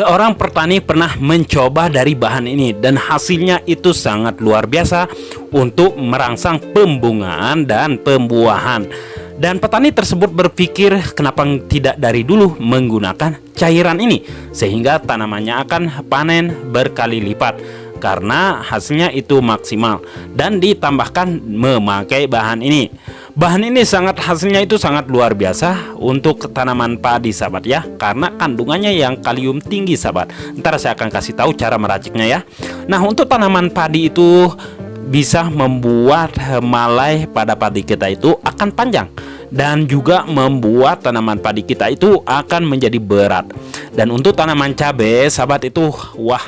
Seorang petani pernah mencoba dari bahan ini dan hasilnya itu sangat luar biasa untuk merangsang pembungaan dan pembuahan. Dan petani tersebut berpikir kenapa tidak dari dulu menggunakan cairan ini sehingga tanamannya akan panen berkali lipat karena hasilnya itu maksimal, dan ditambahkan memakai bahan ini. Bahan ini hasilnya itu sangat luar biasa untuk tanaman padi sahabat ya, karena kandungannya yang kalium tinggi sahabat. Ntar saya akan kasih tahu cara meraciknya ya. Nah, untuk tanaman padi itu bisa membuat helai pada padi kita itu akan panjang, dan juga membuat tanaman padi kita itu akan menjadi berat. Dan untuk tanaman cabai sahabat itu wah,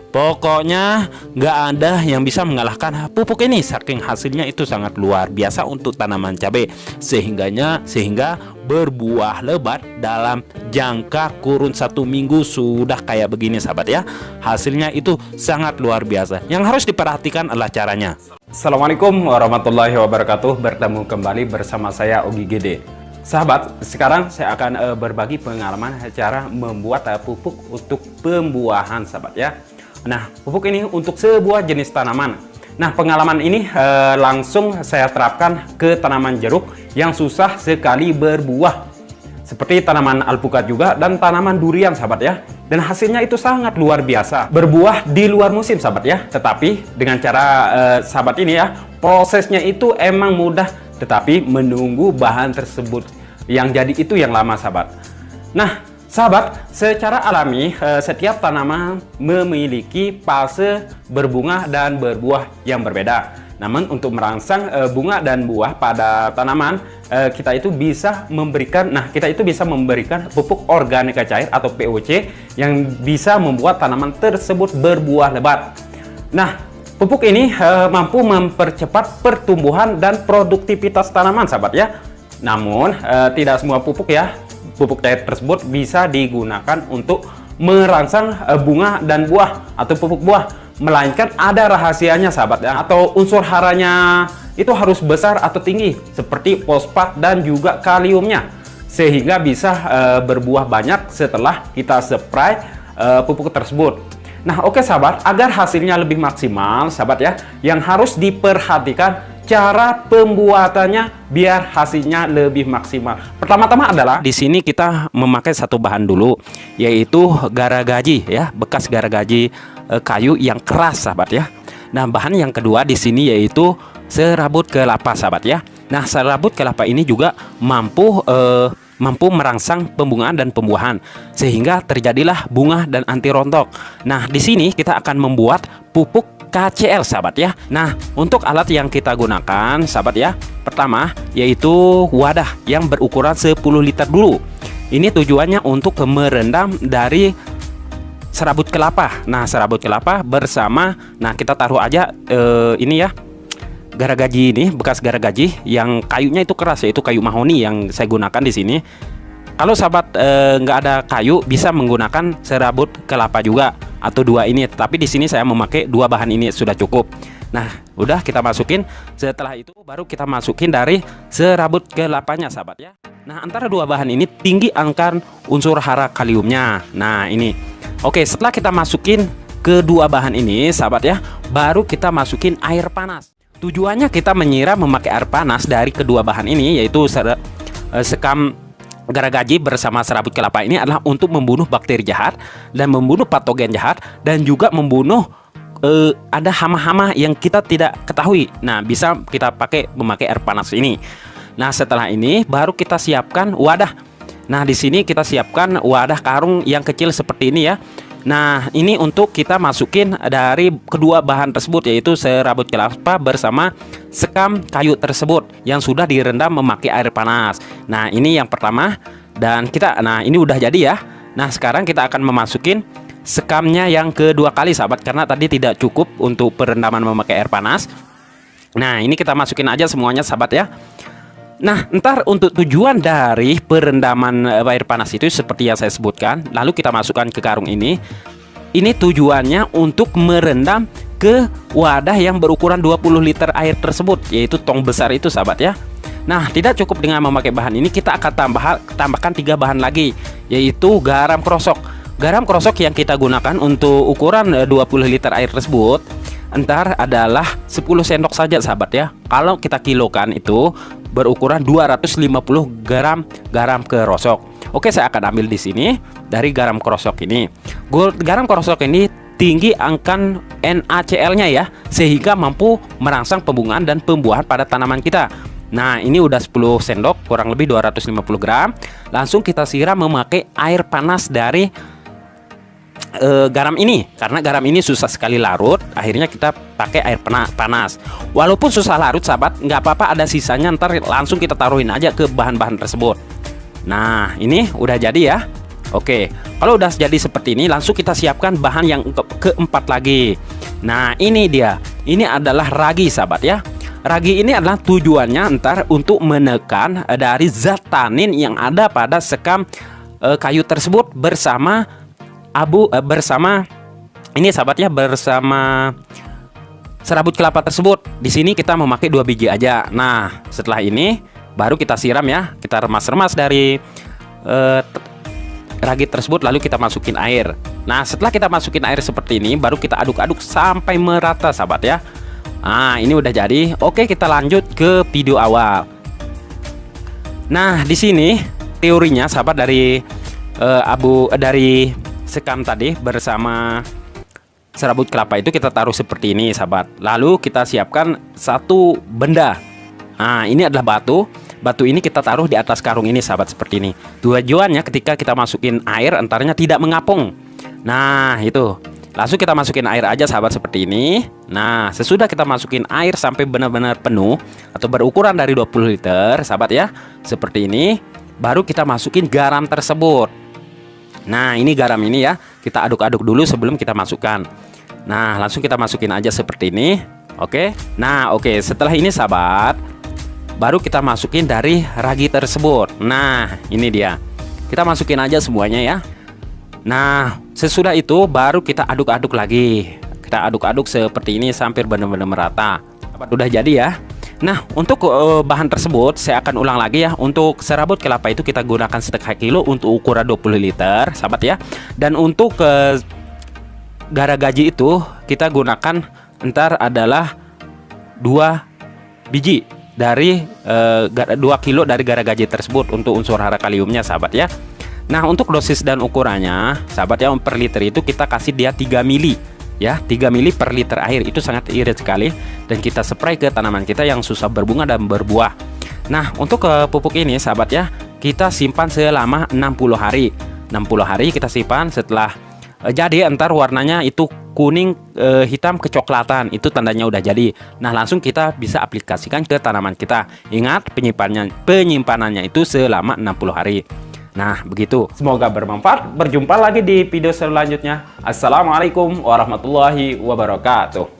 pokoknya nggak ada yang bisa mengalahkan pupuk ini, saking hasilnya itu sangat luar biasa untuk tanaman cabai, sehingga berbuah lebat dalam jangka kurun 1 minggu sudah kayak begini sahabat ya. Hasilnya itu sangat luar biasa. Yang harus diperhatikan adalah caranya. Assalamualaikum warahmatullahi wabarakatuh. Bertemu kembali bersama saya Ogi Gede. Sahabat, sekarang saya akan berbagi pengalaman cara membuat pupuk untuk pembuahan sahabat ya. Nah, pupuk ini untuk sebuah jenis tanaman. Nah, pengalaman ini langsung saya terapkan ke tanaman jeruk yang susah sekali berbuah, seperti tanaman alpukat juga dan tanaman durian sahabat ya. Dan hasilnya itu sangat luar biasa, berbuah di luar musim sahabat ya. Tetapi dengan cara sahabat ini ya, prosesnya itu emang mudah, tetapi menunggu bahan tersebut yang jadi itu yang lama sahabat. Nah sahabat, secara alami setiap tanaman memiliki fase berbunga dan berbuah yang berbeda. Namun untuk merangsang bunga dan buah pada tanaman, kita itu bisa memberikan pupuk organika cair atau POC yang bisa membuat tanaman tersebut berbuah lebat. Nah, pupuk ini mampu mempercepat pertumbuhan dan produktivitas tanaman sahabat ya. Namun tidak semua pupuk cair tersebut bisa digunakan untuk merangsang bunga dan buah atau pupuk buah, melainkan ada rahasianya sahabat ya, atau unsur haranya itu harus besar atau tinggi seperti fosfat dan juga kaliumnya, sehingga bisa berbuah banyak setelah kita spray pupuk tersebut. Nah oke sahabat, agar hasilnya lebih maksimal sahabat ya, yang harus diperhatikan cara pembuatannya biar hasilnya lebih maksimal. Pertama-tama adalah di sini kita memakai satu bahan dulu, yaitu garagaji ya, bekas garagaji kayu yang keras sahabat ya. Nah, bahan yang kedua di sini yaitu serabut kelapa sahabat ya. Nah, serabut kelapa ini juga mampu merangsang pembungaan dan pembuahan, sehingga terjadilah bunga dan anti rontok. Nah, di sini kita akan membuat pupuk KCL sahabat ya. Nah, untuk alat yang kita gunakan sahabat ya, pertama yaitu wadah yang berukuran 10 liter dulu. Ini tujuannya untuk merendam dari serabut kelapa. Nah, serabut kelapa bersama, nah kita taruh aja ini ya, garagaji ini, bekas garagaji yang kayunya itu keras, yaitu kayu mahoni yang saya gunakan di sini. Kalau sahabat nggak ada kayu, bisa menggunakan serabut kelapa juga atau dua ini, tapi di sini saya memakai dua bahan ini sudah cukup. Nah, udah kita masukin. Setelah itu baru kita masukin dari serabut kelapanya sahabat ya. Nah, antara dua bahan ini tinggi angka unsur hara kaliumnya. Nah, ini. Oke, setelah kita masukin kedua bahan ini sahabat ya, baru kita masukin air panas. Tujuannya kita menyiram memakai air panas dari kedua bahan ini, yaitu sekam garagaji bersama serabut kelapa ini adalah untuk membunuh bakteri jahat dan membunuh patogen jahat, dan juga membunuh ada hama-hama yang kita tidak ketahui. Nah, bisa kita memakai air panas ini. Nah, setelah ini baru kita siapkan wadah. Nah, di sini kita siapkan wadah karung yang kecil seperti ini ya. Nah, ini untuk kita masukin dari kedua bahan tersebut, yaitu serabut kelapa bersama sekam kayu tersebut yang sudah direndam memakai air panas. Nah, ini yang pertama, dan nah ini udah jadi ya. Nah, sekarang kita akan memasukin sekamnya yang kedua kali sahabat, karena tadi tidak cukup untuk perendaman memakai air panas. Nah, ini kita masukin aja semuanya sahabat ya. Nah, ntar untuk tujuan dari perendaman air panas itu seperti yang saya sebutkan, lalu kita masukkan ke karung ini. Ini tujuannya untuk merendam ke wadah yang berukuran 20 liter air tersebut, yaitu tong besar itu sahabat ya. Nah, tidak cukup dengan memakai bahan ini, kita akan tambahkan 3 bahan lagi, yaitu garam krosok. garam krosok yang kita gunakan untuk ukuran 20 liter air tersebut entar adalah 10 sendok saja sahabat ya. Kalau kita kilokan itu berukuran 250 gram garam krosok. Oke, saya akan ambil di sini dari garam krosok ini. Garam krosok ini tinggi angka NaCl-nya ya, sehingga mampu merangsang pembungaan dan pembuahan pada tanaman kita. Nah, ini udah 10 sendok, kurang lebih 250 gram. Langsung kita siram memakai air panas dari garam ini, karena garam ini susah sekali larut. Akhirnya kita pakai air panas. Walaupun susah larut sahabat, nggak apa-apa, ada sisanya, ntar langsung kita taruhin aja ke bahan-bahan tersebut. Nah, ini udah jadi ya. Oke, kalau udah jadi seperti ini, langsung kita siapkan bahan yang keempat lagi. Nah, ini dia. Ini adalah ragi sahabat ya. Ragi ini adalah tujuannya ntar untuk menekan dari zat tanin yang ada pada sekam kayu tersebut bersama bersama ini sahabat ya, bersama serabut kelapa tersebut. Di sini kita memakai 2 biji aja. Nah, setelah ini baru kita siram ya, kita remas-remas dari ragi tersebut, lalu kita masukin air. Nah, setelah kita masukin air seperti ini, baru kita aduk-aduk sampai merata sahabat ya. Nah, ini udah jadi. Oke, kita lanjut ke video awal. Nah, di sini teorinya sahabat dari dari sekam tadi bersama serabut kelapa itu kita taruh seperti ini sahabat. Lalu kita siapkan satu benda. Nah, ini adalah batu. Batu ini kita taruh di atas karung ini sahabat, seperti ini. Tujuannya ketika kita masukin air antaranya tidak mengapung. Nah, itu. Langsung kita masukin air aja sahabat, seperti ini. Nah, sesudah kita masukin air sampai benar-benar penuh atau berukuran dari 20 liter sahabat ya, seperti ini, baru kita masukin garam tersebut. Nah, ini garam ini ya, kita aduk-aduk dulu sebelum kita masukkan. Nah, langsung kita masukin aja seperti ini. Oke. Nah, oke, setelah ini sahabat, baru kita masukin dari ragi tersebut. Nah, ini dia. Kita masukin aja semuanya ya. Nah, sesudah itu baru kita aduk-aduk lagi. Kita aduk-aduk seperti ini sampai benar-benar merata. Udah jadi ya. Nah, untuk bahan tersebut saya akan ulang lagi ya. Untuk serabut kelapa itu kita gunakan 1/2 kilo untuk ukuran 20 liter sahabat ya. Dan untuk garagaji itu kita gunakan entar adalah 2 biji dari 2 kilo dari garagaji tersebut untuk unsur hara kaliumnya sahabat ya. Nah, untuk dosis dan ukurannya sahabat ya, per liter itu kita kasih dia 3 mili ya, 3 mili per liter air. Itu sangat irit sekali, dan kita spray ke tanaman kita yang susah berbunga dan berbuah. Nah, untuk pupuk ini sahabat ya, kita simpan selama 60 hari. 60 hari kita simpan. Setelah jadi entar warnanya itu kuning hitam kecoklatan, itu tandanya udah jadi. Nah, langsung kita bisa aplikasikan ke tanaman kita. Ingat, penyimpanannya itu selama 60 hari. Nah, begitu. Semoga bermanfaat. Berjumpa lagi di video selanjutnya. Assalamualaikum warahmatullahi wabarakatuh.